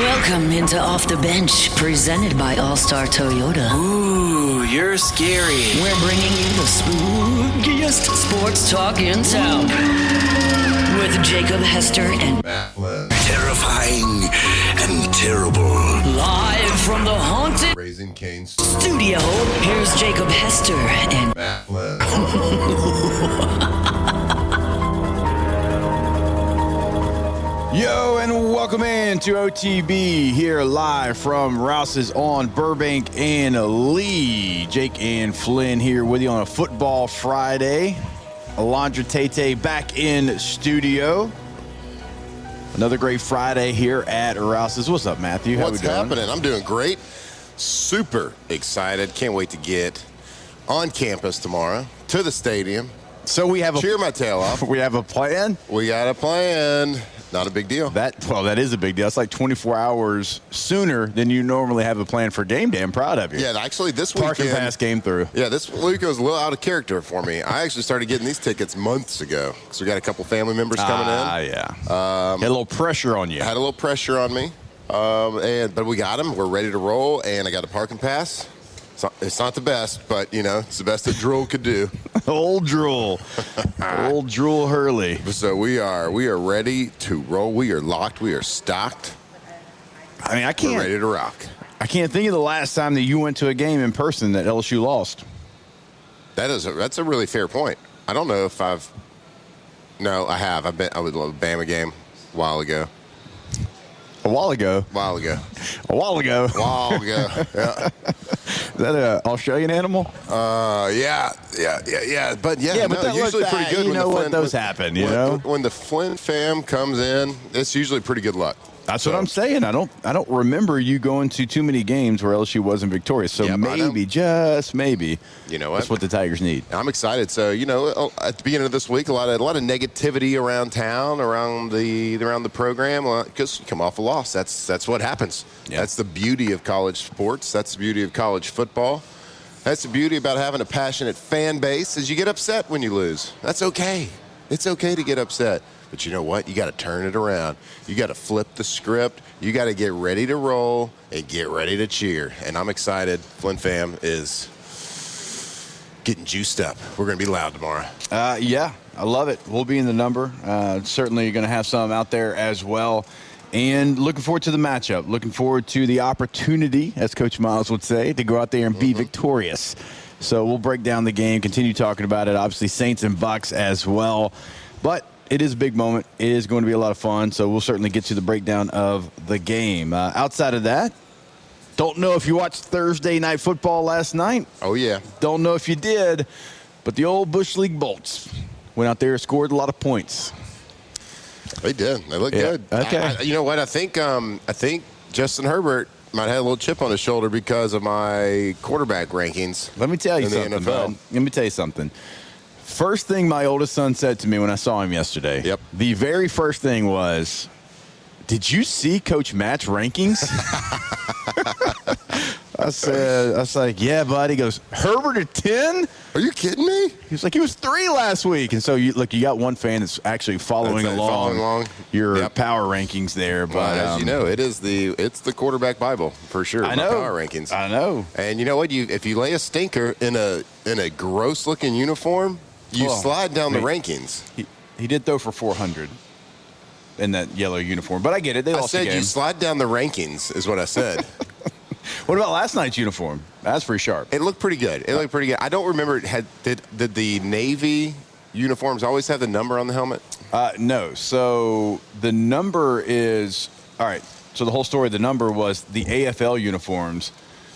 Welcome into Off the Bench, presented by All Star Toyota. Ooh, you're scary. We're bringing you the spookiest sports talk in town. With Jacob Hester and Terrifying and terrible. live from the haunted Raising Cane's studio, here's Jacob Hester and Yo, and welcome in to OTB here live from Rouse's on Burbank and Lee. Jake and Flynn here with you on a football Friday. Alondra Tate back in studio. Another great Friday here at Rouse's. What's up, Matthew? How What's we doing? happening? I'm doing great. Super excited. Can't wait to get on campus tomorrow to the stadium. So we have Cheer my tail off. we have a plan. We got a plan. Not a big deal. That is a big deal. It's like 24 hours sooner than you normally have a plan for game day. I'm proud of you. Yeah, actually this Park and weekend. pass came through. Yeah, this week was a little out of character for me. I actually started getting these tickets months ago because we got a couple family members coming in. Yeah. Had a little pressure on you. Had a little pressure on me, but we got them. We're ready to roll, and I got a parking pass. It's not the best, but, you know, it's the best that Drool could do. Old Drool. Old Drool Hurley. So we are ready to roll. We are locked. We are stocked. I mean, We're ready to rock. I can't think of the last time that you went to a game in person that LSU lost. That's a really fair point. I don't know if No, I have. I would love a Bama game a while ago. A while ago. While ago. Yeah. Is that an Australian animal? Yeah. But that usually pretty good. You when know the what Flynn, those happen, you know? When the Flynn fam comes in, it's usually pretty good luck. That's what I'm saying. I don't remember you going to too many games where LSU wasn't victorious. So maybe, just maybe, you know what? That's what the Tigers need. I'm excited. So, you know, at the beginning of this week, a lot of negativity around town, around the program, because you come off a loss. That's what happens. Yeah. That's the beauty of college sports. That's the beauty of college football. That's the beauty about having a passionate fan base is you get upset when you lose. That's okay. It's okay to get upset. But you know what? You got to turn it around. You got to flip the script. You got to get ready to roll and get ready to cheer. And I'm excited. Flynn fam is getting juiced up. We're going to be loud tomorrow. Yeah, I love it. We'll be in the number. Certainly you're going to have some out there as well. And looking forward to the matchup. Looking forward to the opportunity, as Coach Miles would say, to go out there and be victorious. So we'll break down the game, continue talking about it. Obviously, Saints and Bucks as well. But it is a big moment. It is going to be a lot of fun. So we'll certainly get to the breakdown of the game. Outside of that, don't know if you watched Thursday Night Football last night. Oh, yeah. Don't know if you did. But the old Bush League Bolts went out there and scored a lot of points. They did. They look good. Okay. You know what? I think Justin Herbert might have a little chip on his shoulder because of my quarterback rankings. Let me tell you in the something, NFL. bud. Let me tell you something. First thing my oldest son said to me when I saw him yesterday. Yep. The very first thing was, "Did you see Coach Matt's rankings?" I was like, "Yeah, bud." He goes, "Herbert at 10? Are you kidding me? He was like, "He was 3 last week." And so you got one fan that's actually following along your power rankings there. But as you know, it's the quarterback Bible for sure. I know. My power rankings. I know. And you know what? If you lay a stinker in a gross looking uniform, you slide down the rankings. He did throw for 400 in that yellow uniform, but I get it. They lost the game. I said you slide down the rankings is what I said. What about last night's uniform? That's pretty sharp. It looked pretty good. I don't remember did the Navy uniforms always have the number on the helmet? No. So the number is all right. So the whole story, the number was the AFL uniforms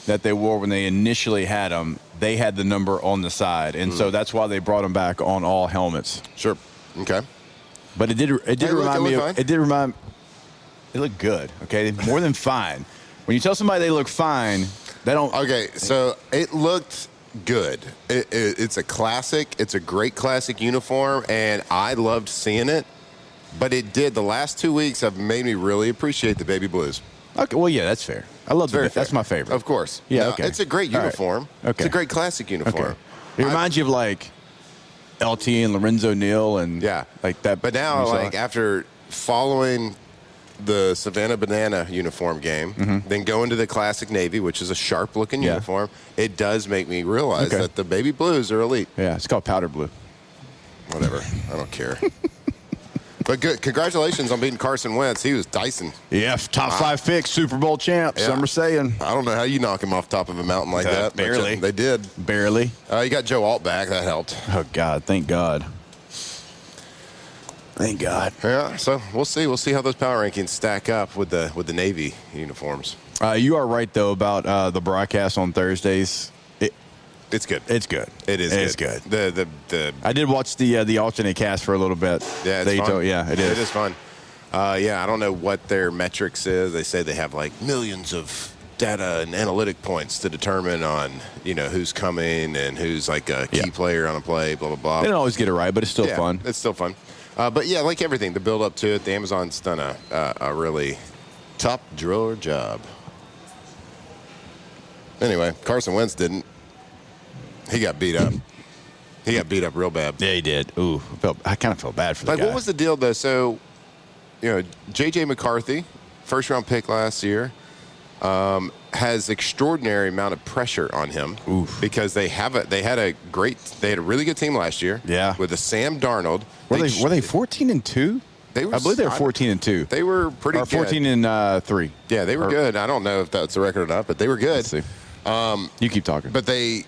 that they wore when they initially had them. They had the number on the side, and so that's why they brought them back on all helmets. Sure. Okay. But it did remind me of. It did remind. It looked good. Okay, more than fine. When you tell somebody they look fine, they don't. Okay, so it looked good. It's a classic. It's a great classic uniform, and I loved seeing it. But it did. The last 2 weeks have made me really appreciate the baby blues. Okay, well, yeah, that's fair. I love it. That's my favorite. Of course. Yeah, no, okay. It's a great uniform. Right. Okay. It's a great classic uniform. Okay. It reminds you of, like, LT and Lorenzo Neal and like that. But now, like, after following the Savannah Banana uniform game, then go into the classic navy, which is a sharp-looking uniform, it does make me realize that the baby blues are elite. Yeah, it's called powder blue. Whatever. I don't care. But good. Congratulations on beating Carson Wentz. He was Dyson. Yeah, top 5 pick, Super Bowl champ, some are saying. I don't know how you knock him off top of a mountain like that. Barely. They did. Barely. You got Joe Alt back. That helped. Oh, God. Thank God. Thank God. Yeah, so we'll see. We'll see how those power rankings stack up with the Navy uniforms. You are right, though, about the broadcast on Thursdays. It's good. It's good. It is. It's good. The I did watch the alternate cast for a little bit. Yeah, it's fun. It is. It is fun. I don't know what their metrics is. They say they have like millions of data and analytic points to determine on who's coming and who's like a key player on a play. Blah blah blah. They don't always get it right, but it's still fun. It's still fun. But yeah, like everything, the build up to it, the Amazon's done a really top drawer job. Anyway, Carson Wentz didn't. He got beat up. He got beat up real bad. Yeah, he did. Ooh, I kind of felt bad for the guy. What was the deal, though? So, J.J. McCarthy, first-round pick last year, has extraordinary amount of pressure on him because they had a really good team last year. Yeah, with the Sam Darnold. Were they 14-2? I believe they were 14-2. They were pretty good. 14-3. Yeah, they were good. I don't know if that's a record or not, but they were good. Let's see. You keep talking. But they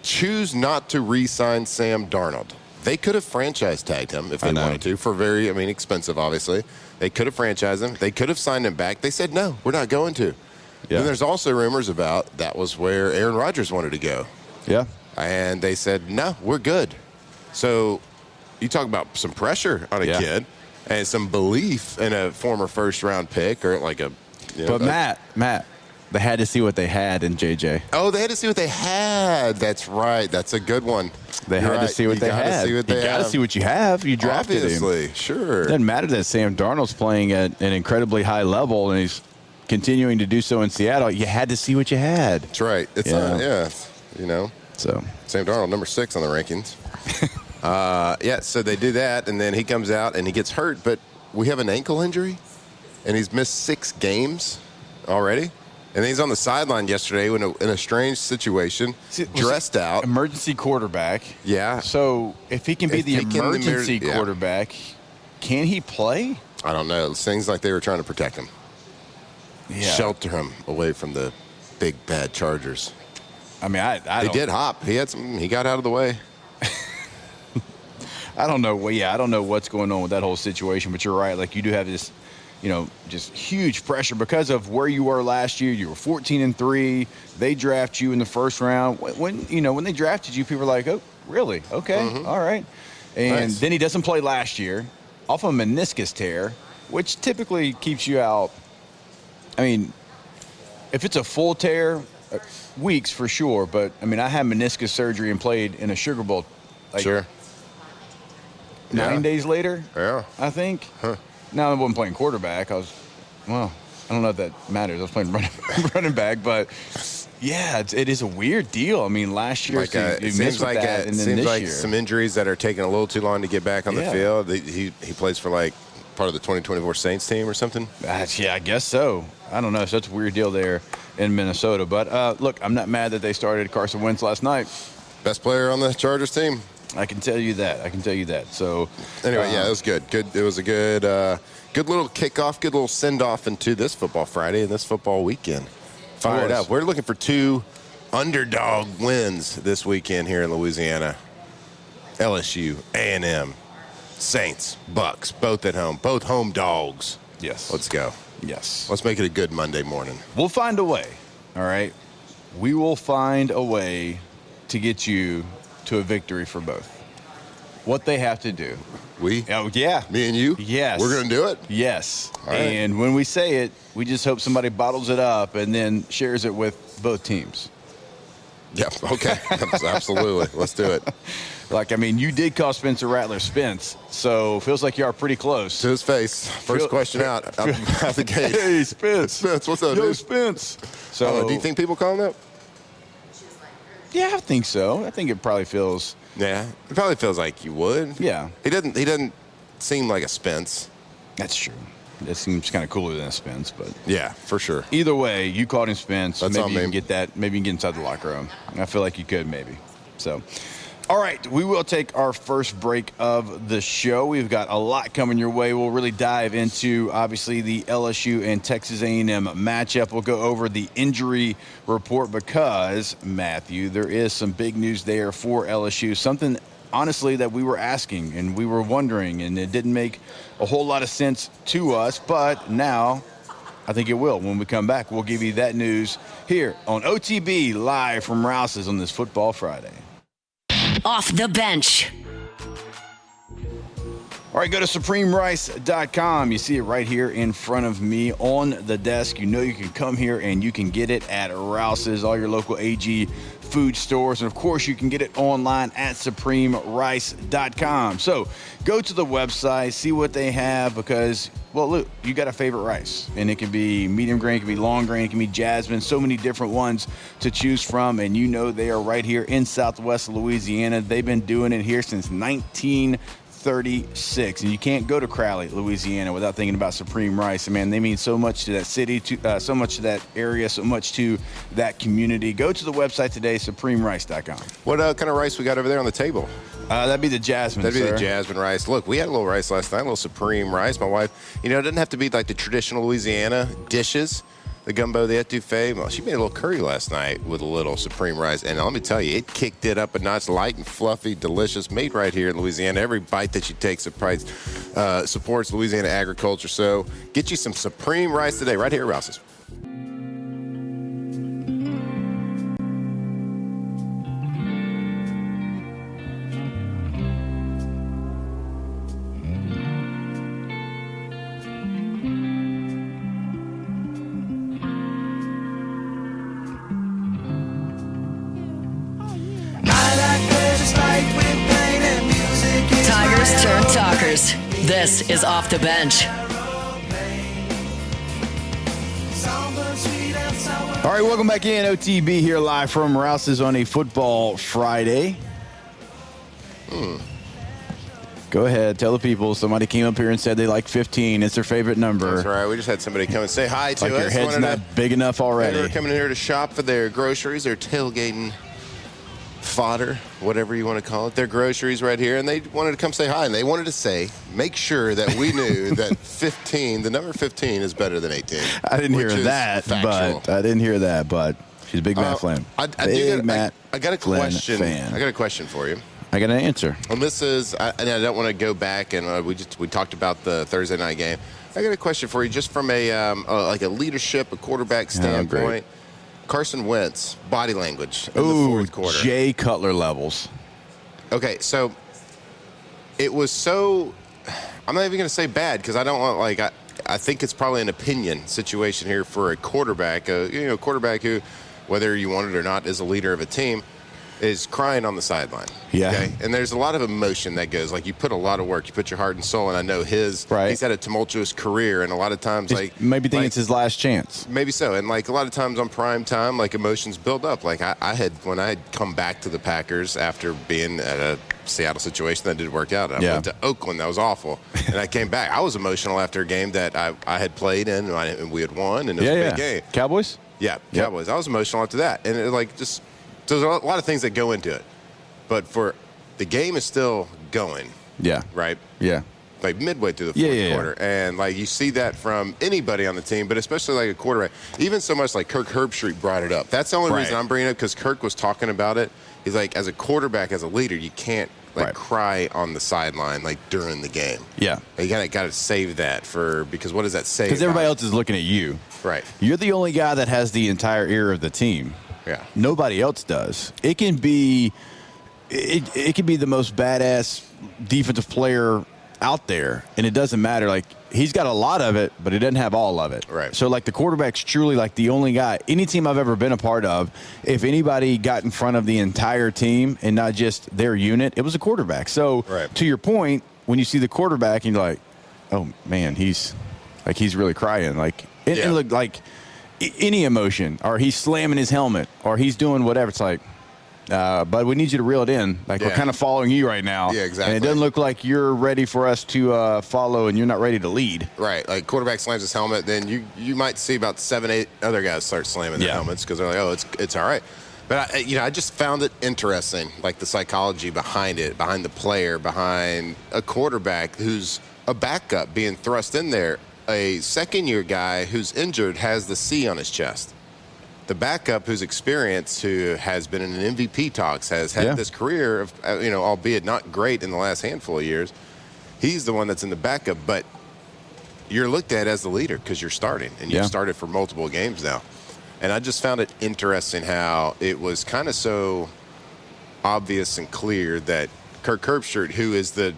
choose not to re-sign Sam Darnold. They could have franchise tagged him if they wanted to for very, expensive, obviously. They could have franchised him. They could have signed him back. They said, no, we're not going to. Yeah. And there's also rumors about that was where Aaron Rodgers wanted to go. Yeah. And they said, no, we're good. So you talk about some pressure on a kid and some belief in a former first-round pick or like a But Matt, they had to see what they had in JJ. Oh, they had to see what they had. That's right. That's a good one. They had to see what they had. You got to see what you have. You drafted Obviously, him. Sure. It doesn't matter that Sam Darnold's playing at an incredibly high level and he's continuing to do so in Seattle. You had to see what you had. That's right. It's So Sam Darnold, number 6 on the rankings. So they do that, and then he comes out and he gets hurt. But we have an ankle injury, and he's missed 6 games already. And he's on the sideline yesterday in a strange situation, dressed out. Emergency quarterback. Yeah. So if he can be the emergency quarterback, can he play? I don't know. It seems like they were trying to protect him. Yeah. Shelter him away from the big, bad Chargers. They did hop. He got out of the way. I don't know. Well, I don't know what's going on with that whole situation, but you're right. Like, you do have this, just huge pressure because of where you were last year. You were 14-3. They draft you in the first round. When they drafted you, people were like, "Oh, really? Okay, all right." And then he doesn't play last year off a meniscus tear, which typically keeps you out. If it's a full tear, weeks for sure. But I had meniscus surgery and played in a Sugar Bowl. Sure. 9 days later, I think. Huh. Now I wasn't playing quarterback. I don't know if that matters. I was playing running back, but it is a weird deal. Last year it seems like some injuries that are taking a little too long to get back on the field. He plays for like part of the 2024 Saints team or something. I guess so. I don't know. So it's a weird deal there in Minnesota. But look, I'm not mad that they started Carson Wentz last night. Best player on the Chargers team. I can tell you that. So anyway, it was good. It was a good little kickoff, good little send off into this football Friday and this football weekend. Fired up. We're looking for 2 underdog wins this weekend here in Louisiana. LSU, A&M, Saints, Bucks, both at home, both home dogs. Yes. Let's go. Yes. Let's make it a good Monday morning. We'll find a way. All right. We will find a way to get you to a victory for both. What they have to do. We? Oh, yeah. Me and you? Yes. We're going to do it? Yes. All right. And when we say it, we just hope somebody bottles it up and then shares it with both teams. Yeah, okay. Absolutely. Let's do it. You did call Spencer Rattler Spence, so feels like you are pretty close. To his face. First question out the gate. Hey, Spence. Spence, what's up, Yo, dude? Spence. So, do you think people call him that? Yeah, I think so. I think it probably feels. Yeah, it probably feels like you would. Yeah. He doesn't seem like a Spence. That's true. It seems kind of cooler than a Spence, but Yeah, for sure. either way, you caught him Spence. That's Maybe on you me. can get that. Maybe you can get inside the locker room. I feel like you could maybe. So, all right, we will take our first break of the show. We've got a lot coming your way. We'll really dive into, obviously, the LSU and Texas A&M matchup. We'll go over the injury report because, Matthew, there is some big news there for LSU. Something, honestly, that we were asking and we were wondering, and it didn't make a whole lot of sense to us, but now I think it will. When we come back, we'll give you that news here on OTB, live from Rouse's on this Football Friday. Off the bench. All right, go to SupremeRice.com. You see it right here in front of me on the desk. You know you can come here and you can get it at Rouse's, all your local AG food stores. And, of course, you can get it online at SupremeRice.com. So go to the website, see what they have because, well, look, you got a favorite rice. And it can be medium grain, it can be long grain, it can be jasmine, so many different ones to choose from. And you know they are right here in Southwest Louisiana. They've been doing it here since 1936, and you can't go to Crowley, Louisiana without thinking about Supreme Rice. Man, they mean so much to that city, so much to that area, so much to that community. Go to the website today, SupremeRice.com. What kind of rice we got over there on the table? That'd be the jasmine, That'd be sir. the jasmine rice. Look, we had a little rice last night, a little Supreme rice. My wife, it doesn't have to be like the traditional Louisiana dishes. The gumbo, the etouffee. Well, she made a little curry last night with a little Supreme rice. And let me tell you, it kicked it up a notch, light and fluffy, delicious, made right here in Louisiana. Every bite that you take supports Louisiana agriculture. So get you some Supreme rice today, right here at Rouse's. Tigers turn talkers. This is Off the Bench. All right, welcome back in. OTB here live from Rouse's on a Football Friday. Go ahead, tell the people. Somebody came up here and said they like 15. It's their favorite number. That's right. We just had somebody come and say hi to Like us. your head's Wanted not big enough They already. were coming in here to shop for their groceries, their tailgating fodder, whatever you want to call it, their groceries right here, and they wanted to come say hi, and they wanted to say, make sure that we knew that 15, the number 15 is better than 18. I didn't hear which is that, factual. but she's a big Matt Flynn. I got a Flynn question. fan. I got a question for you. I got an answer. And this is, and I don't want to go back, and we talked about the Thursday night game. I got a question for you, just from a leadership, a quarterback standpoint. great. Carson Wentz, body language in the fourth quarter. Jay Cutler levels. Okay, so it was so. I'm not even going to say bad because I don't want I think it's probably an opinion situation here for a quarterback. Quarterback who, whether you want it or not, is a leader of a team, is crying on the sideline. Yeah. Okay? And there's a lot of emotion that goes. Like, you put a lot of work, you put your heart and soul, and I know he's had a tumultuous career, and a lot of times, maybe think it's his last chance. Maybe so. And, a lot of times on prime time, emotions build up. When I had come back to the Packers after being at a Seattle situation that didn't work out. I went to Oakland. That was awful. And I came back. I was emotional after a game that I had played in, and we had won, and it was a big game. Cowboys? Yeah, Cowboys. I was emotional after that. And it, so there's a lot of things that go into it. But the game is still going. Yeah. Right? Yeah. Midway through the fourth quarter. And, you see that from anybody on the team, but especially, a quarterback. Even so much Kirk Herbstreit brought it up. That's the only reason I'm bringing it up, because Kirk was talking about it. He's as a quarterback, as a leader, you can't, cry on the sideline, during the game. Yeah. You got to save that because what does that say? Because everybody else is looking at you. Right. You're the only guy that has the entire ear of the team. Yeah. Nobody else does. It can be the most badass defensive player out there, and it doesn't matter. He's got a lot of it, but he doesn't have all of it. Right. So, the quarterback's truly the only guy. Any team I've ever been a part of, if anybody got in front of the entire team and not just their unit, it was a quarterback. So, to your point, when you see the quarterback and you're like, oh man, he's really crying. It looked any emotion, or he's slamming his helmet, or he's doing whatever. It's but we need you to reel it in. Like, we're kind of following you right now. Yeah, exactly. And it doesn't look like you're ready for us to follow, and you're not ready to lead. Right. Like, quarterback slams his helmet, then you might see about 7, 8 other guys start slamming their helmets because they're like, oh, it's all right. But, I just found it interesting, like the psychology behind it, behind the player, behind a quarterback who's a backup being thrust in there. A second-year guy who's injured has the C on his chest. The backup who's experienced, who has been in MVP talks, has had this career of, albeit not great in the last handful of years, he's the one that's in the backup. But you're looked at as the leader because you're starting, and you've started for multiple games now. And I just found it interesting how it was kind of so obvious and clear that Kirk Herbstreit, who is the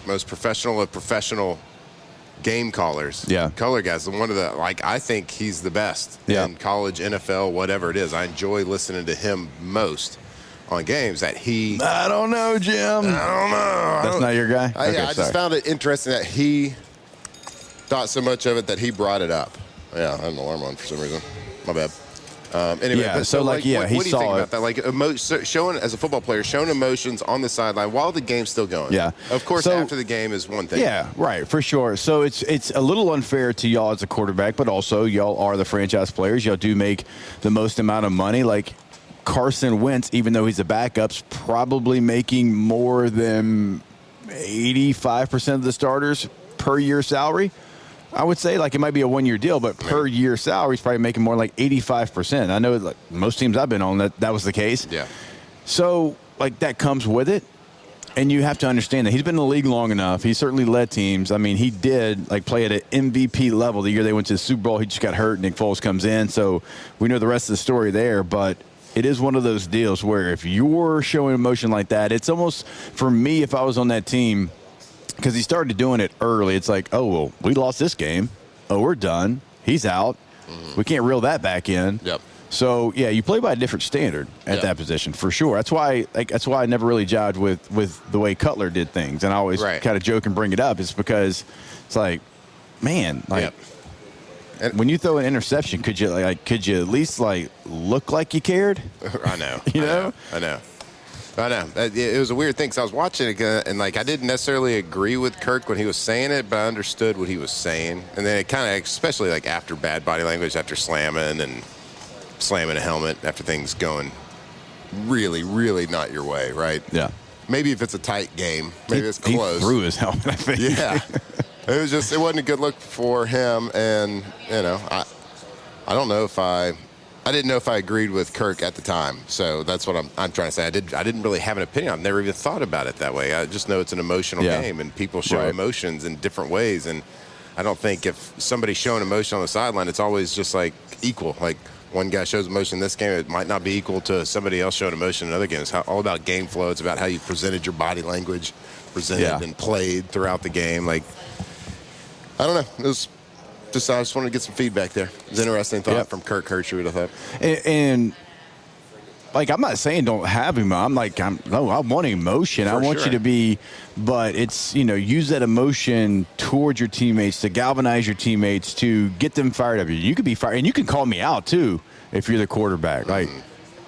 most professional of professional game callers, color guys, one of the I think he's the best in college, NFL, whatever it is. I enjoy listening to him most on games. I don't know, Jim. I don't know. That's not your guy? I just found it interesting that he thought so much of it that he brought it up. Yeah, I had an alarm on for some reason. My bad. Anyway, what do you think saw about that? Showing as a football player, showing emotions on the sideline while the game's still going. Yeah. Of course, after the game is one thing. Yeah, right, for sure. So it's a little unfair to y'all as a quarterback, but also y'all are the franchise players. Y'all do make the most amount of money. Like Carson Wentz, even though he's a backup's probably making more than 85% of the starters per year salary. I would say, it might be a one-year deal, but per year salary is probably making more like 85%. I know, most teams I've been on, that was the case. Yeah. So, that comes with it, and you have to understand that he's been in the league long enough. He certainly led teams. I mean, he did play at an MVP level the year they went to the Super Bowl. He just got hurt. Nick Foles comes in, so we know the rest of the story there. But it is one of those deals where if you're showing emotion like that, it's almost, for me, if I was on that team, because he started doing it early. It's like, oh, well, we lost this game. Oh, we're done. He's out. We can't reel that back in. Yep. So, you play by a different standard at that position, for sure. That's why I never really jived with the way Cutler did things. And I always kind of joke and bring it up. It's because it's man, when you throw an interception, could you at least look like you cared? I know. I know. I know. It was a weird thing because I was watching it and I didn't necessarily agree with Kirk when he was saying it, but I understood what he was saying. And then it kind of, especially after bad body language, after slamming a helmet, after things going really, really not your way, right? Yeah. Maybe if it's a tight game, maybe it's close. He threw his helmet, I think. Yeah. It wasn't a good look for him. And, I don't know if I didn't know if I agreed with Kirk at the time, so that's what I'm trying to say. I didn't really have an opinion. I've never even thought about it that way. I just know it's an emotional game, and people show emotions in different ways. And I don't think if somebody's showing emotion on the sideline, it's always just equal. One guy shows emotion in this game, it might not be equal to somebody else showing emotion in other games. It's all about game flow. It's about how you presented your body language, and played throughout the game. I don't know. It was. I just wanted to get some feedback there. It was an interesting thought from Kirk Herbstreit, I thought. And I'm not saying don't have him. I want emotion. I want you to be, but it's, use that emotion towards your teammates to galvanize your teammates to get them fired up. You could be fired, and you can call me out too if you're the quarterback.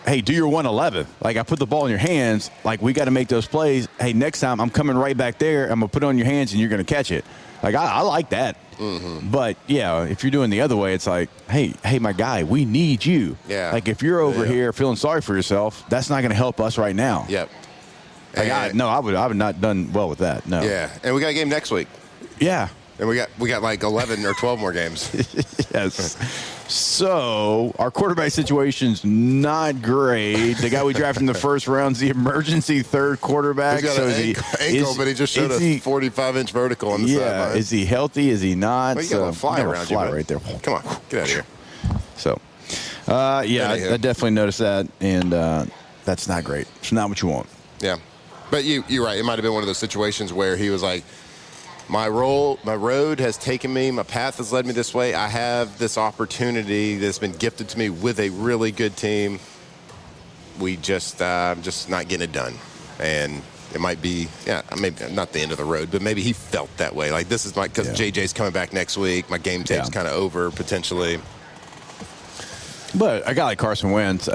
Hey, do your 111. I put the ball in your hands. We got to make those plays. Hey, next time I'm coming right back there. I'm going to put it on your hands, and you're going to catch it. I like that. Mm-hmm. But, if you're doing the other way, it's hey, my guy, we need you. Yeah. If you're over here feeling sorry for yourself, that's not going to help us right now. Yep. I would have not done well with that. No. Yeah. And we got a game next week. Yeah. And we got 11 or 12 more games. Yes. So our quarterback situation's not great. The guy we drafted in the first round's the emergency third quarterback. He's got an ankle, but he just showed a 45-inch vertical on the sideline. Yeah. Is he healthy? Is he not? Well, you got a fly around you, right there. Come on, get out of here. So, I definitely noticed that, and that's not great. It's not what you want. Yeah, but you're right. It might have been one of those situations where he was like, my road has taken me, my path has led me this way. I have this opportunity that's been gifted to me with a really good team. We just not getting it done. And it might be, maybe not the end of the road, but maybe he felt that way. This is because JJ's coming back next week. My game tape's kind of over potentially. But a guy like Carson Wentz,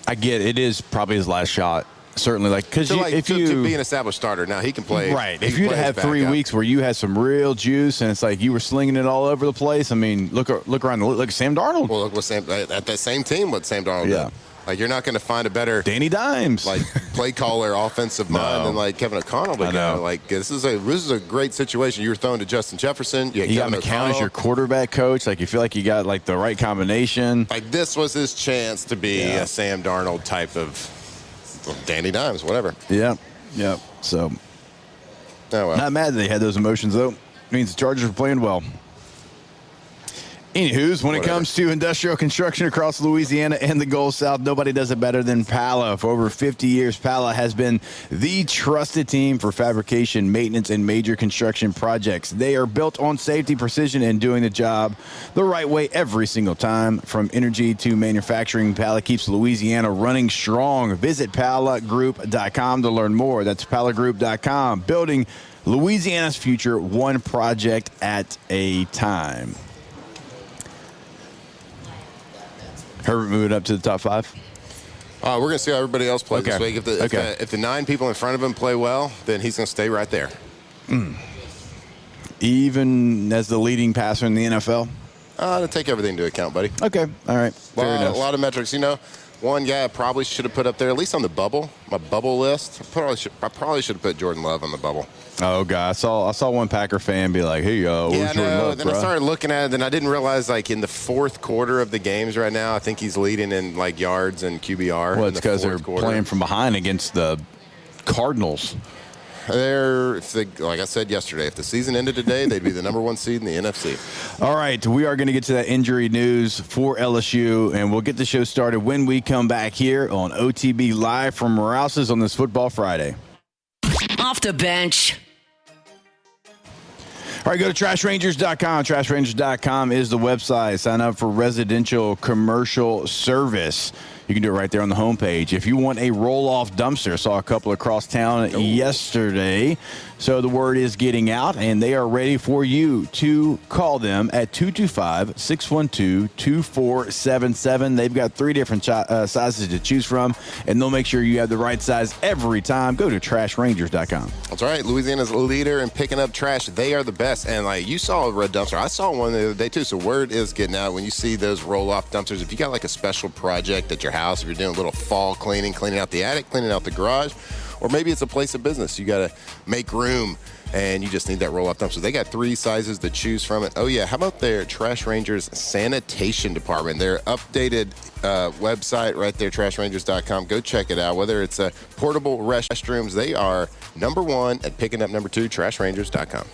I get it is probably his last shot. Certainly, because to be an established starter, now he can play. Right. If you'd have 3 weeks where you had some real juice and it's like you were slinging it all over the place, I mean, look around. Look at Sam Darnold. Well, look what at that same team, what Sam Darnold did. Like, you're not going to find a better Danny Dimes, like play caller, offensive mind than like Kevin O'Connell. Like, this is a great situation. You were throwing to Justin Jefferson. You got McCown as your quarterback coach. Like, you feel like you got like the right combination. Like, this was his chance to be a Sam Darnold type of Danny Dimes, whatever. Yeah. So, not mad that they had those emotions though. Means the Chargers were playing well. Anywho's, when it comes to industrial construction across Louisiana and the Gulf South, nobody does it better than Pala. For over 50 years, Pala has been the trusted team for fabrication, maintenance, and major construction projects. They are built on safety, precision, and doing the job the right way every single time. From energy to manufacturing, Pala keeps Louisiana running strong. Visit palagroup.com to learn more. That's palagroup.com. Building Louisiana's future one project at a time. Herbert moving up to the top 5. We're going to see how everybody else plays this week. If the 9 people in front of him play well, then he's going to stay right there. Even as the leading passer in the NFL? To take everything into account, buddy. Okay. All right. Fair enough. A lot of metrics. One guy I probably should have put up there, at least on the bubble, my bubble list. I probably should have put Jordan Love on the bubble. Oh, God. I saw one Packer fan be like, hey, where's Jordan Love, then I started looking at it, and I didn't realize, like, in the fourth quarter of the games right now, I think he's leading in, like, yards and QBR. Well, it's because they're playing from behind against the Cardinals. Like I said yesterday, if the season ended today, they'd be the number 1 seed in the NFC. All right, we are going to get to that injury news for LSU, and we'll get the show started when we come back here on OTB Live from Rouse's on this Football Friday. Off the bench. All right, go to trashrangers.com. Trashrangers.com is the website. Sign up for residential commercial service. You can do it right there on the homepage. If you want a roll-off dumpster, saw a couple across town yesterday. So the word is getting out, and they are ready for you to call them at 225-612-2477. They've got 3 different sizes to choose from, and they'll make sure you have the right size every time. Go to trashrangers.com. That's right. Louisiana's a leader in picking up trash. They are the best. And, like, you saw a red dumpster. I saw one the other day, too. So word is getting out. When you see those roll-off dumpsters, if you got, like, a special project at your house, if you're doing a little fall cleaning out the attic, cleaning out the garage, or maybe it's a place of business. You got to make room, and you just need that roll-off dumpster. They got 3 sizes to choose from. It. Oh, yeah. How about their Trash Rangers sanitation department? Their updated website right there, trashrangers.com. Go check it out. Whether it's portable restrooms, they are number 1 at picking up number 2, trashrangers.com.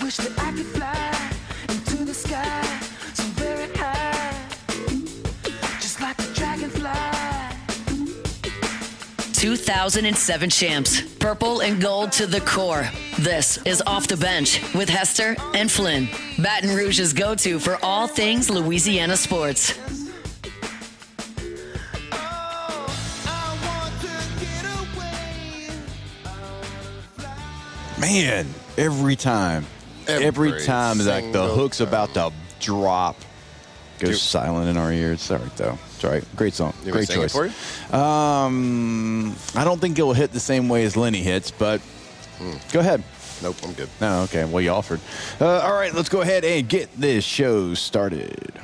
Wish that I could fly into the sky so very high, just like a dragonfly. 2007 champs, purple and gold to the core. This is Off the Bench with Hester and Flynn, Baton Rouge's go-to for all things Louisiana sports. Man, every time, like the hook's about to drop, goes silent in our ears. It's all right, though. It's all right. Great song. Great choice. For you? I don't think it'll hit the same way as Lenny hits, but go ahead. Nope, I'm good. No, okay. Well, you offered. All right, let's go ahead and get this show started.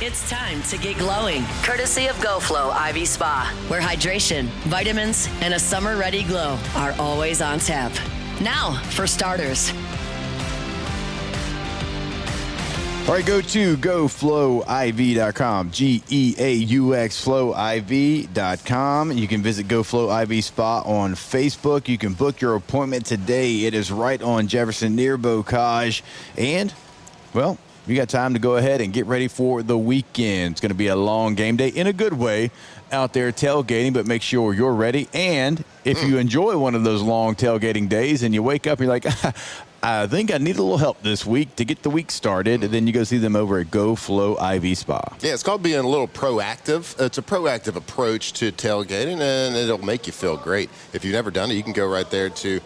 It's time to get glowing, courtesy of GoFlow IV Spa, where hydration, vitamins, and a summer-ready glow are always on tap. Now, for starters. All right, go to GoFlowIV.com, G-E-A-U-X, FlowIV.com. You can visit GoFlow IV Spa on Facebook. You can book your appointment today. It is right on Jefferson near Bocage. And, well, you got time to go ahead and get ready for the weekend. It's going to be a long game day in a good way out there tailgating, but make sure you're ready. And if you enjoy one of those long tailgating days and you wake up and you're like, I think I need a little help this week to get the week started. And then you go see them over at Go Flow IV Spa. Yeah, it's called being a little proactive. It's a proactive approach to tailgating, and it'll make you feel great. If you've never done it, you can go right there to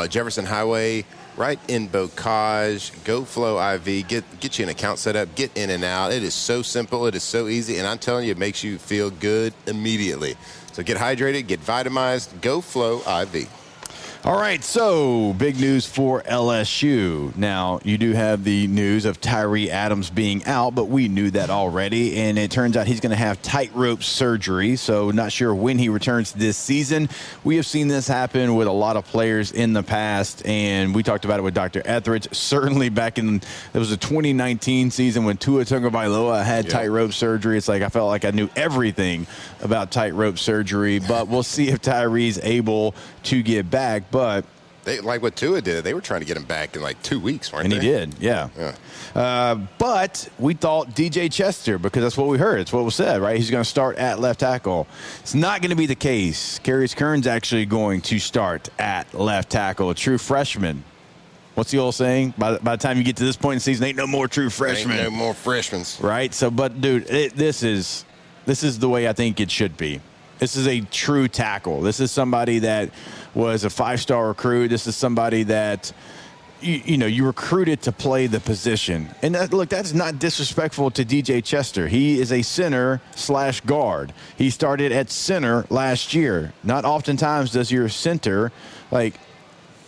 Jefferson Highway, right in Bocage. Go Flow IV. Get you an account set up. Get in and out. It is so simple. It is so easy. And I'm telling you, it makes you feel good immediately. So get hydrated, get vitamized. Go Flow IV. All right, so big news for LSU. Now, you do have the news of Tyree Adams being out, but we knew that already, and it turns out he's going to have tightrope surgery, so not sure when he returns this season. We have seen this happen with a lot of players in the past, and we talked about it with Dr. Etheridge. Certainly back in, it was the 2019 season when Tua Tagovailoa had tightrope surgery. It's like I felt like I knew everything about tightrope surgery, but we'll see if Tyree's able to get back. But they, like what Tua did, they were trying to get him back in like 2 weeks, weren't they? And he did, yeah. But we thought DJ Chester, because that's what we heard. It's what was said, right? He's going to start at left tackle. It's not going to be the case. Carius Curne's actually going to start at left tackle, a true freshman. What's the old saying? By the time you get to this point in the season, ain't no more true freshmen. Ain't no more freshmen. Right? So, but, dude, this is the way I think it should be. This is a true tackle. This is somebody that was a 5-star recruit. This is somebody that, you recruited to play the position. And that's not disrespectful to DJ Chester. He is a center/guard. He started at center last year. Not oftentimes does your center, like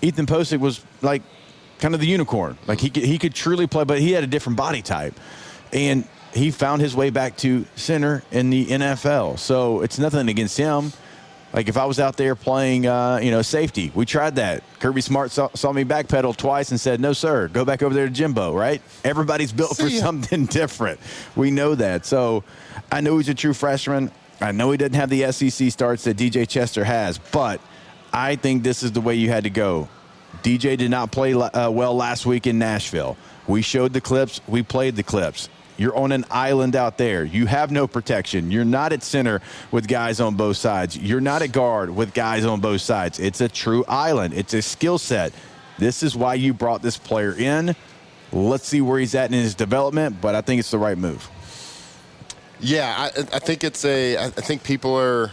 Ethan Posick was like kind of the unicorn. Like he could truly play, but he had a different body type. And he found his way back to center in the NFL. So it's nothing against him. Like if I was out there playing, safety, we tried that. Kirby Smart saw me backpedal twice and said, no, sir, go back over there to Jimbo, right? Everybody's built for something different. We know that. So I know he's a true freshman. I know he doesn't have the SEC starts that DJ Chester has, but I think this is the way you had to go. DJ did not play well last week in Nashville. We showed the clips. We played the clips. You're on an island out there. You have no protection. You're not at center with guys on both sides. You're not at guard with guys on both sides. It's a true island. It's a skill set. This is why you brought this player in. Let's see where he's at in his development, but I think it's the right move. Yeah, I think I think people are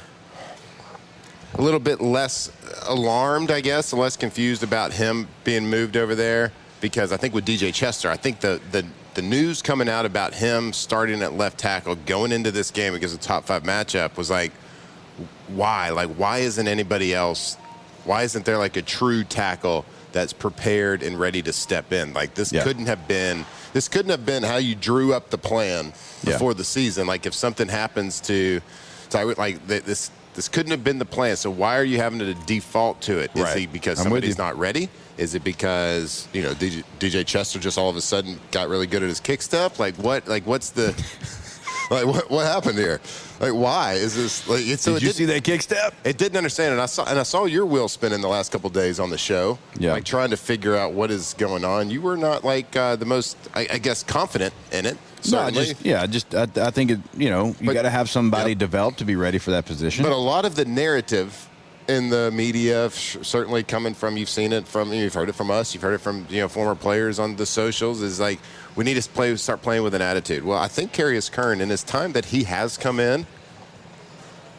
a little bit less alarmed, I guess, less confused about him being moved over there, because I think with DJ Chester, I think the news coming out about him starting at left tackle going into this game against a top 5 matchup was like, why? Like, why isn't anybody else? Why isn't there like a true tackle that's prepared and ready to step in? Like this couldn't have been how you drew up the plan before the season. Like if something happens to like this couldn't have been the plan. So why are you having to default to it? Is he because somebody's not ready? Is it because, DJ Chester just all of a sudden got really good at his kick step? Like what? Like what's the what happened here? Like why is this? Like Did you see that kick step? It didn't understand it. I saw your wheel spinning the last couple of days on the show. Yeah, like trying to figure out what is going on. You were not like the most, I guess, confident in it. Certainly. No, I think it. You got to have somebody developed to be ready for that position. But a lot of the narrative in the media, certainly coming from, you've heard it from us, you've heard it from former players on the socials, is like we need to start playing with an attitude. Well, I think Carius Curne, in his time that he has come in,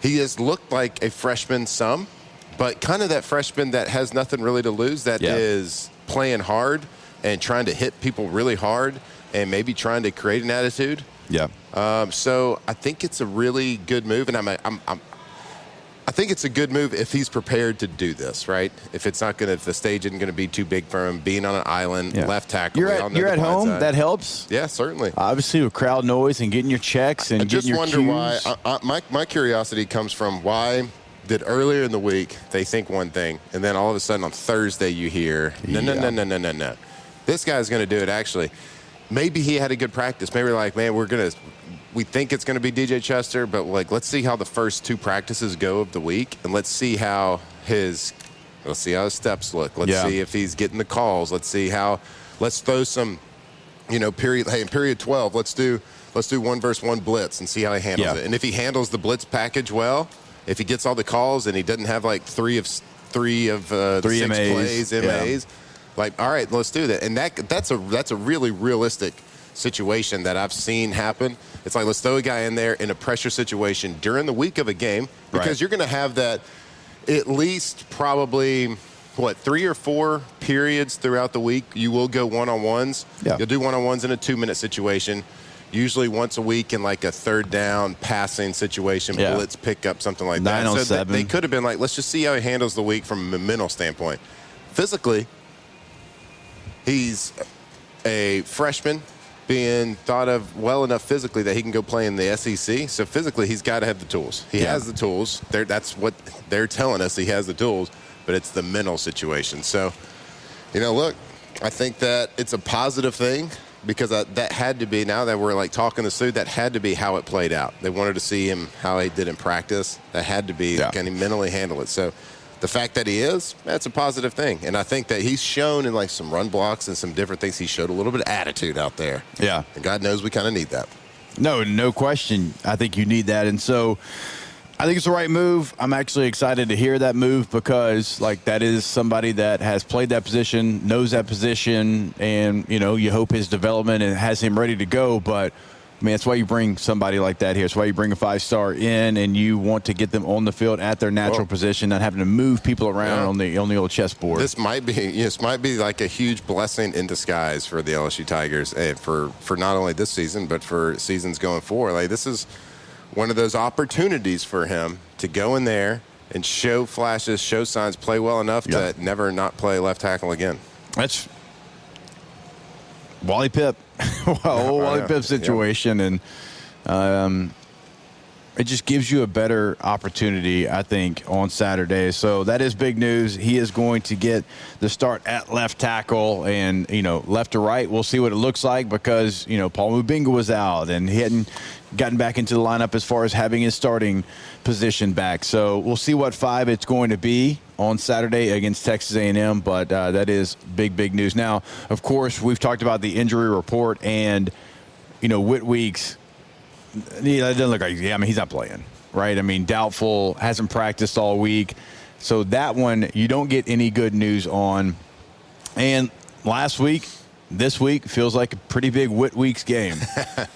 he has looked like a freshman some, but kind of that freshman that has nothing really to lose, that is playing hard and trying to hit people really hard and maybe trying to create an attitude. Yeah. So I think it's a really good move, and I think it's a good move if he's prepared to do this, right? If the stage isn't going to be too big for him, being on an island, left tackle. You're at home. Side. That helps. Yeah, certainly. Obviously, with crowd noise and getting your checks and getting your cues. I just wonder why. My curiosity comes from why did earlier in the week they think one thing, and then all of a sudden on Thursday you hear, no. This guy's going to do it actually. Maybe he had a good practice. Maybe like, man, we think it's going to be DJ Chester, but like, let's see how the first 2 practices go of the week, and let's see how his steps look. Let's see if he's getting the calls. Let's throw some, in period 12, let's do 1-versus-1 blitz and see how he handles it. And if he handles the blitz package well, if he gets all the calls and he doesn't have like three of 6 MAs. plays, MAs, Like, all right, let's do that. And that's a really realistic situation that I've seen happen. It's like, let's throw a guy in there in a pressure situation during the week of a game, because you're going to have that at least probably, 3 or 4 periods throughout the week. You will go one-on-ones. Yeah. You'll do one-on-ones in a 2-minute situation, usually once a week in like a third down passing situation, blitz pickup, something like that. 9 on so 7. They could have been like, let's just see how he handles the week from a mental standpoint. Physically, he's a freshman being thought of well enough physically that he can go play in the SEC. So physically, he's got to have the tools. He has the tools. That's what they're telling us. He has the tools, but it's the mental situation. So, look, I think that it's a positive thing, because that had to be, now that we're like talking to Sue, that had to be how it played out. They wanted to see him, how he did in practice. That had to be, can he mentally handle it? So the fact that he is, that's a positive thing. And I think that he's shown in like some run blocks and some different things, he showed a little bit of attitude out there. Yeah. And God knows we kind of need that. No question. I think you need that. And so I think it's the right move. I'm actually excited to hear that move, because that is somebody that has played that position, knows that position, and, you hope his development and has him ready to go. But, that's why you bring somebody like that here. It's why you bring a 5-star in, and you want to get them on the field at their natural position, not having to move people around on the old chessboard. This might be like a huge blessing in disguise for the LSU Tigers, for not only this season, but for seasons going forward. Like, this is one of those opportunities for him to go in there and show flashes, show signs, play well enough to never not play left tackle again. That's Wally Pipp. Wally Pipp situation. And it just gives you a better opportunity, I think, on Saturday. So that is big news. He is going to get the start at left tackle, and, left to right. We'll see what it looks like, because, Paul Mubinga was out and he hadn't gotten back into the lineup as far as having his starting position back. So we'll see what 5 it's going to be on Saturday against Texas A&M, but that is big news. Now, of course, we've talked about the injury report, and, Whit Weeks, it doesn't look like, he's not playing, right? Doubtful, hasn't practiced all week. So that one, you don't get any good news on. And this week feels like a pretty big Whit Weeks game.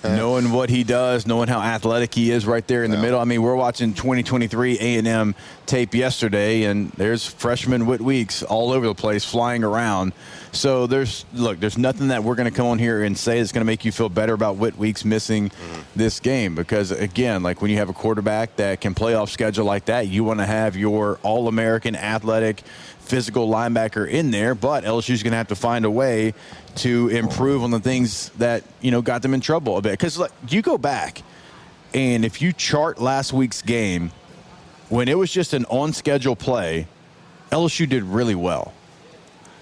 Knowing what he does, knowing how athletic he is right there in the middle. We're watching 2023 A&M tape yesterday, and there's freshman Whit Weeks all over the place flying around. So there's nothing that we're going to come on here and say is going to make you feel better about Whit Weeks missing this game, because, again, like when you have a quarterback that can play off schedule like that, you want to have your All-American athletic physical linebacker in there, but LSU's going to have to find a way to improve on the things that, got them in trouble a bit. Because you go back, and if you chart last week's game, when it was just an on-schedule play, LSU did really well.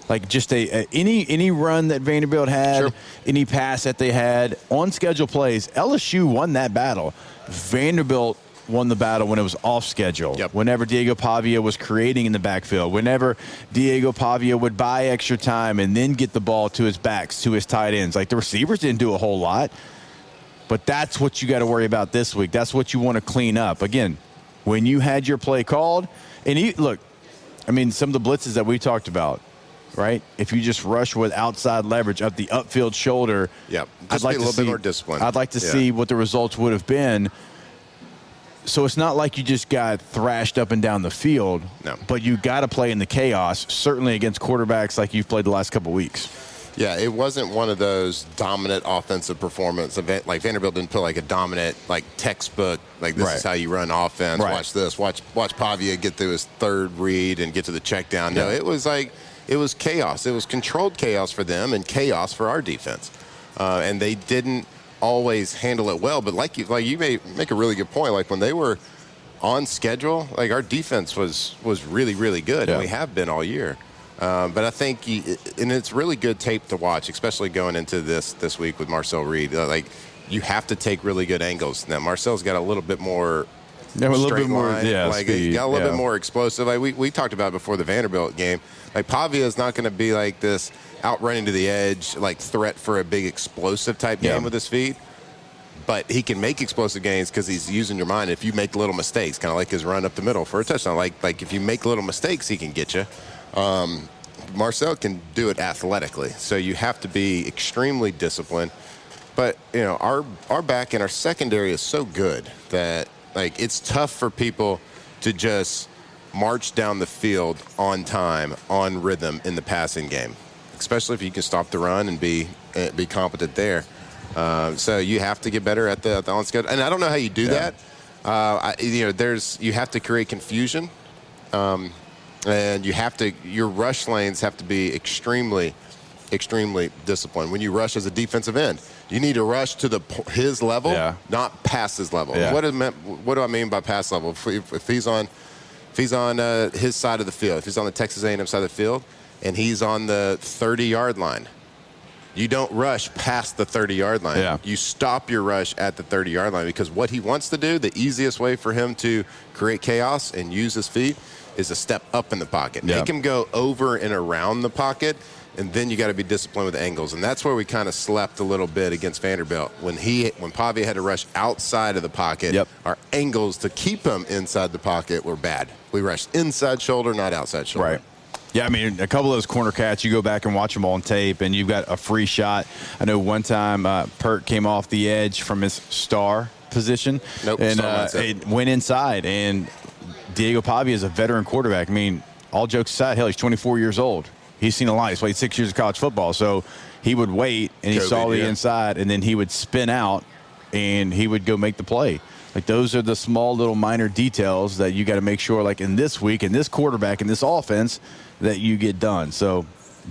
Like just any run that Vanderbilt had, any pass that they had, on-schedule plays, LSU won that battle. Vanderbilt won the battle when it was off schedule. Whenever Diego Pavia was creating in the backfield, whenever Diego Pavia would buy extra time and then get the ball to his backs, to his tight ends. Like, the receivers didn't do a whole lot, but that's what you got to worry about this week. That's what you want to clean up. Again, when you had your play called, and some of the blitzes that we talked about, right? If you just rush with outside leverage up the upfield shoulder, I'd like a little bit more discipline. I'd like to see what the results would have been. So it's not like you just got thrashed up and down the field, but you got to play in the chaos, certainly against quarterbacks like you've played the last couple of weeks. Yeah, it wasn't one of those dominant offensive performance event. Like, Vanderbilt didn't put like a dominant, like, textbook, like, this is how you run offense. Watch this. Watch Pavia get through his third read and get to the check down. No, it was chaos. It was controlled chaos for them and chaos for our defense. And they didn't always handle it well, but like you may make a really good point. Like, when they were on schedule, like, our defense was really, really good, and we have been all year. But I think, and it's really good tape to watch, especially going into this week with Marcel Reed. Like, you have to take really good angles. Now, Marcel's got a little bit more a little bit more, like, speed. Got a little bit more explosive. Like, we talked about before the Vanderbilt game. Like, Pavia is not going to be like this outrunning to the edge, like, threat for a big explosive type game with his feet. But he can make explosive gains because he's using your mind. If you make little mistakes, kind of like his run up the middle for a touchdown, like if you make little mistakes, he can get you. Marcel can do it athletically. So you have to be extremely disciplined. But, our back and our secondary is so good that, it's tough for people to just march down the field on time, on rhythm in the passing game, especially if you can stop the run and be competent there. So you have to get better at the on schedule. And I don't know how you do that. You have to create confusion. And your rush lanes have to be extremely, extremely disciplined. When you rush as a defensive end, you need to rush to his level, not past his level. Yeah. What do I mean by past level? If he's on his side of the field, if he's on the Texas A&M side of the field, and he's on the 30-yard line, you don't rush past the 30-yard line. Yeah. You stop your rush at the 30-yard line, because what he wants to do, the easiest way for him to create chaos and use his feet is a step up in the pocket. Yeah. Make him go over and around the pocket, and then you got to be disciplined with angles. And that's where we kind of slept a little bit against Vanderbilt. When Pavia had to rush outside of the pocket, our angles to keep him inside the pocket were bad. We rushed inside shoulder, not outside shoulder. Right. Yeah, I mean, a couple of those corner cats, you go back and watch them on tape, and you've got a free shot. I know one time Pert came off the edge from his star position, and it went inside. And Diego Pavia is a veteran quarterback. I mean, all jokes aside, hell, he's 24 years old. He's seen a lot. He's played 6 years of college football. So he would wait, and he saw the inside, and then he would spin out, and he would go make the play. Those are the small little minor details that you got to make sure, in this week, in this quarterback, in this offense, that you get done. So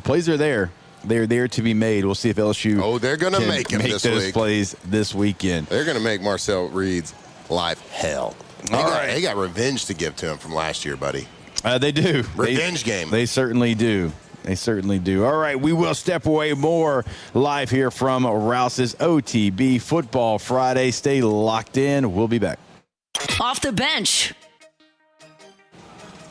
plays are there. They're there to be made. We'll see if LSU they're going to make those plays this weekend. They're going to make Marcel Reed's life hell. They got revenge to give to him from last year, buddy. They do. Revenge game. They certainly do. They certainly do. All right, we will step away more live here from Rouse's OTB Football Friday. Stay locked in. We'll be back. Off the bench.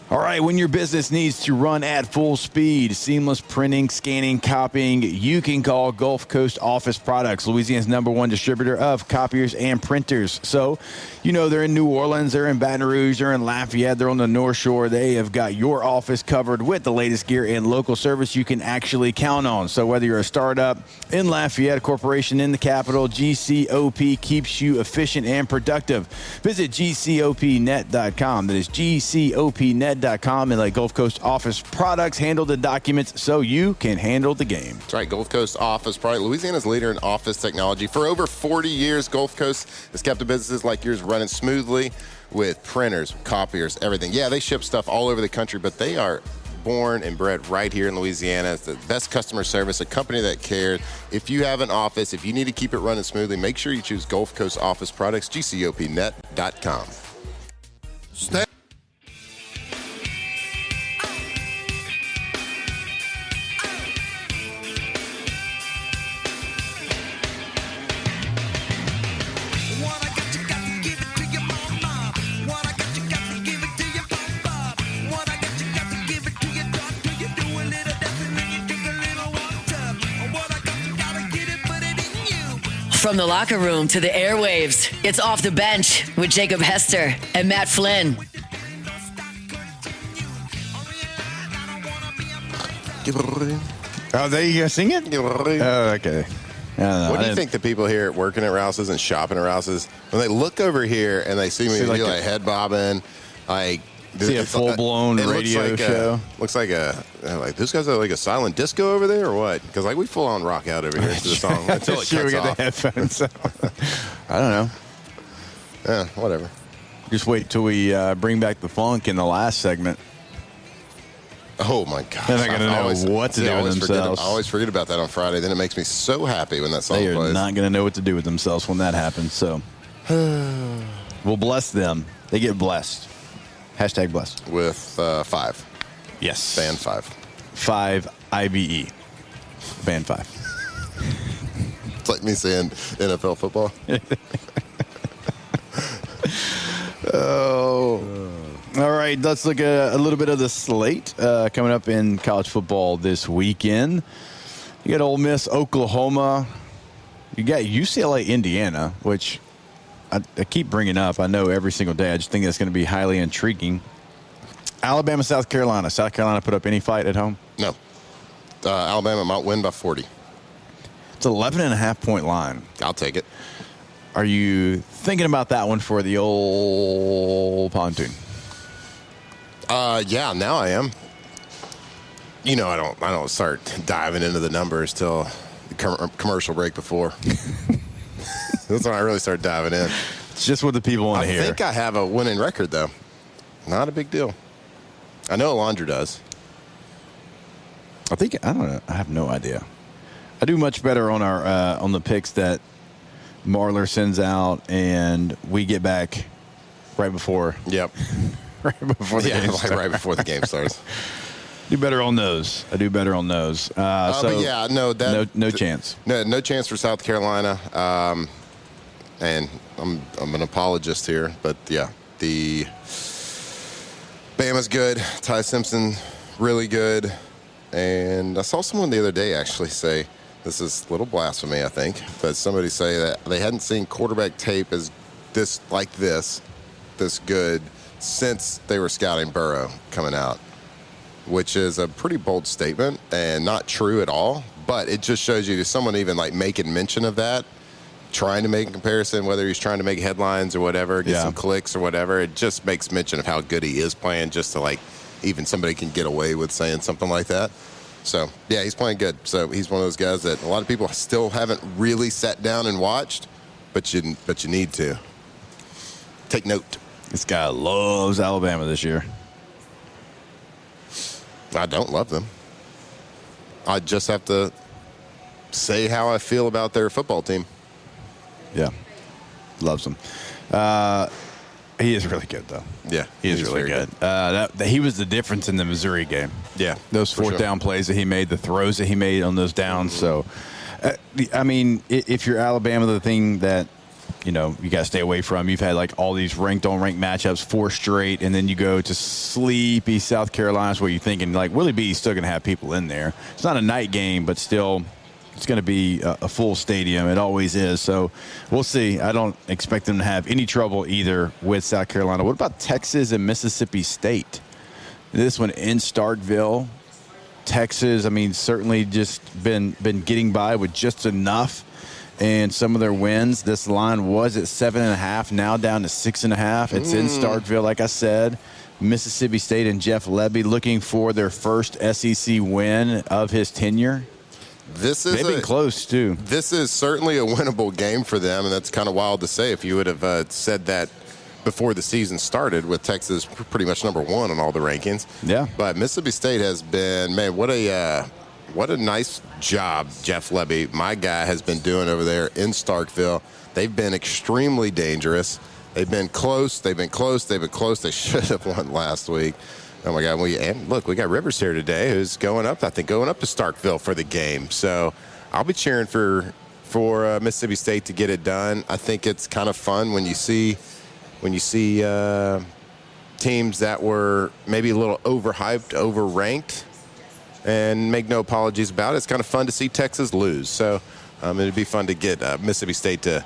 All right, when your business needs to run at full speed, seamless printing, scanning, copying, you can call Gulf Coast Office Products, Louisiana's #1 distributor of copiers and printers. So, they're in New Orleans, they're in Baton Rouge, they're in Lafayette, they're on the North Shore. They have got your office covered with the latest gear and local service you can actually count on. So whether you're a startup in Lafayette, a corporation in the capital, GCOP keeps you efficient and productive. Visit GCOPnet.com. That is GCOPnet.com, and let Gulf Coast Office Products handle the documents so you can handle the game. That's right, Gulf Coast Office Products, Louisiana's leader in office technology. For over 40 years, Gulf Coast has kept businesses like yours running smoothly with printers, copiers, everything. Yeah, they ship stuff all over the country, but they are born and bred right here in Louisiana. It's the best customer service, a company that cares. If you have an office, if you need to keep it running smoothly, make sure you choose Gulf Coast Office Products, GCOPnet.com. From the locker room to the airwaves, it's Off the Bench with Jacob Hester and Matt Flynn. Oh, they sing it? Oh, okay. What do you think the people here working at Rouse's and shopping at Rouse's, when they look over here and they see me do head bobbing, see a full-blown radio show? Looks like this guy's like a silent disco over there, or what? Because we full on rock out over here to the song until it cuts we got off. the headphones. I don't know. Yeah, whatever. Just wait till we bring back the funk in the last segment. Oh my God! They're not going to know what to do with themselves. I always forget about that on Friday. Then it makes me so happy when that song plays. They are not going to know what to do with themselves when that happens. So we'll bless them. They get blessed. Hashtag blessed. With 5. Yes. Band 5. 5 IBE. Band 5. It's like me saying NFL football. All right, let's look at a little bit of the slate coming up in college football this weekend. You got Ole Miss, Oklahoma. You got UCLA, Indiana, which I keep bringing up. I know every single day. I just think that's going to be highly intriguing. Alabama, South Carolina. South Carolina put up any fight at home? No. Alabama might win by 40. It's 11.5-point line. I'll take it. Are you thinking about that one for the old pontoon? Yeah, now I am. I don't start diving into the numbers till the commercial break before. That's when I really start diving in. It's just what the people want to hear. I think I have a winning record, though. Not a big deal. I know Alondra does. I don't know. I have no idea. I do much better on our on the picks that Marler sends out, and we get back right before. Yep. Right before the game starts. Right before the game starts. Do better on those. I do better on those. But yeah, no chance. No chance for South Carolina. And I'm an apologist here, but yeah, the Bama's good. Ty Simpson really good. And I saw someone the other day actually say, this is a little blasphemy, I think, but somebody say that they hadn't seen quarterback tape as this good since they were scouting Burrow coming out, which is a pretty bold statement and not true at all. But it just shows you someone even like making mention of that, trying to make a comparison, whether he's trying to make headlines or whatever, get some clicks or whatever. It just makes mention of how good he is playing, just to like even somebody can get away with saying something like that. So, yeah, he's playing good. So he's one of those guys that a lot of people still haven't really sat down and watched, but you need to. Take note. This guy loves Alabama this year. I don't love them. I just have to say how I feel about their football team. Yeah, loves them. He is really good, though. Yeah, he is really good. He was the difference in the Missouri game. Yeah, those fourth down plays that he made, the throws that he made on those downs. So, I mean, if you're Alabama, the thing that you got to stay away from. You've had like all these ranked on ranked matchups, 4 straight, and then you go to sleepy South Carolina, where you're thinking like Willie B's still going to have people in there. It's not a night game, but still. It's going to be a full stadium. It always is. So we'll see. I don't expect them to have any trouble either with South Carolina. What about Texas and Mississippi State? This one in Starkville. Texas, I mean, certainly just been getting by with just enough. And some of their wins, this line was at 7.5, now down to 6.5. It's in Starkville, like I said. Mississippi State and Jeff Lebby looking for their first SEC win of his tenure. They've been close, too. This is certainly a winnable game for them, and that's kind of wild to say if you would have said that before the season started, with Texas pretty much number 1 on all the rankings. Yeah. But Mississippi State has been, man, what a nice job Jeff Lebby, my guy, has been doing over there in Starkville. They've been extremely dangerous. They've been close. They've been close. They should have won last week. Oh, my God. And look, we got Rivers here today who's going up to Starkville for the game. So I'll be cheering for Mississippi State to get it done. I think it's kind of fun when you see teams that were maybe a little overhyped, overranked, and make no apologies about it. It's kind of fun to see Texas lose. So it'd be fun to get Mississippi State to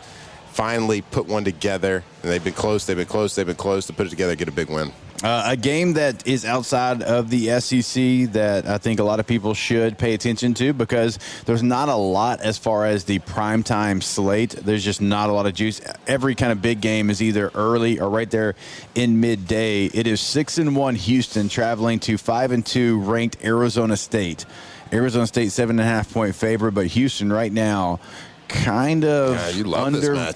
finally put one together. And they've been close to put it together, get a big win. A game that is outside of the SEC that I think a lot of people should pay attention to, because there's not a lot as far as the primetime slate. There's just not a lot of juice. Every kind of big game is either early or right there in midday. It is 6-1 Houston traveling to 5-2 ranked Arizona State. Arizona State 7.5-point favorite, but Houston right now kind of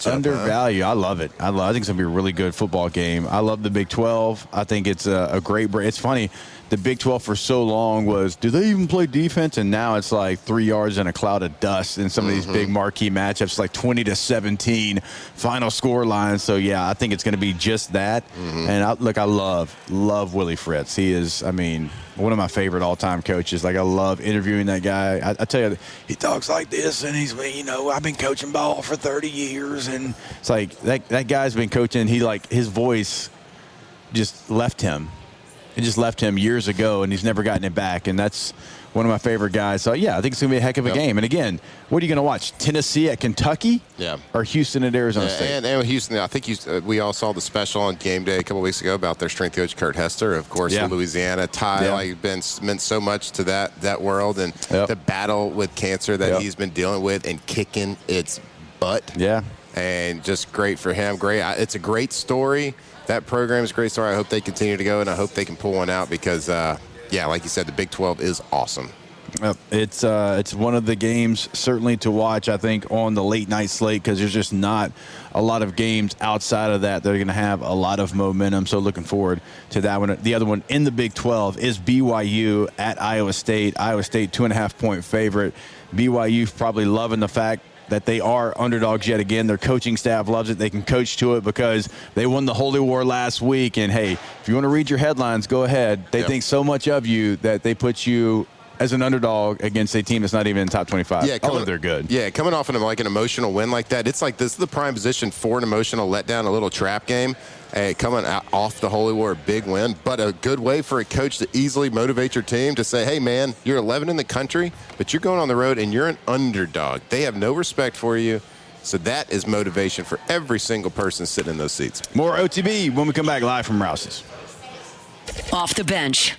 undervalue. Huh? I love it. I think it's going to be a really good football game. I love the Big 12. I think it's a great break. It's funny. The Big 12 for so long was, do they even play defense? And now it's like 3 yards in a cloud of dust in some of these big marquee matchups, like 20-17 final score lines. So, yeah, I think it's going to be just that. And I love Willie Fritz. He is, one of my favorite all-time coaches. Like, I love interviewing that guy. I tell you, he talks like this, and he's, I've been coaching ball for 30 years. And it's like that guy's been coaching. His voice just left him. It just left him years ago, and he's never gotten it back. And that's one of my favorite guys. So, yeah, I think it's going to be a heck of a game. And, again, what are you going to watch? Tennessee at Kentucky? Yeah. Or Houston at Arizona State? And Houston, I think we all saw the special on Game Day a couple weeks ago about their strength coach, Kurt Hester, of course, in Louisiana. Ty, like, meant so much to that world, and the battle with cancer that he's been dealing with and kicking its butt. Yeah. And just great for him. It's a great story. That program is a great story. I hope they continue to go, and I hope they can pull one out because, like you said, the Big 12 is awesome. It's one of the games certainly to watch, I think, on the late night slate because there's just not a lot of games outside of that that are going to have a lot of momentum. So looking forward to that one. The other one in the Big 12 is BYU at Iowa State. Iowa State 2.5-point favorite. BYU probably loving the fact that they are underdogs yet again. Their coaching staff loves it. They can coach to it because they won the Holy War last week. And, hey, if you want to read your headlines, go ahead. They think so much of you that they put you as an underdog against a team that's not even in the top 25. Yeah, they're good. Yeah, coming off an emotional win like that, it's like this is the prime position for an emotional letdown, a little trap game. Coming out off the Holy War, big win, but a good way for a coach to easily motivate your team to say, hey, man, you're 11 in the country, but you're going on the road and you're an underdog. They have no respect for you. So that is motivation for every single person sitting in those seats. More OTB when we come back live from Rouse's. Off the bench.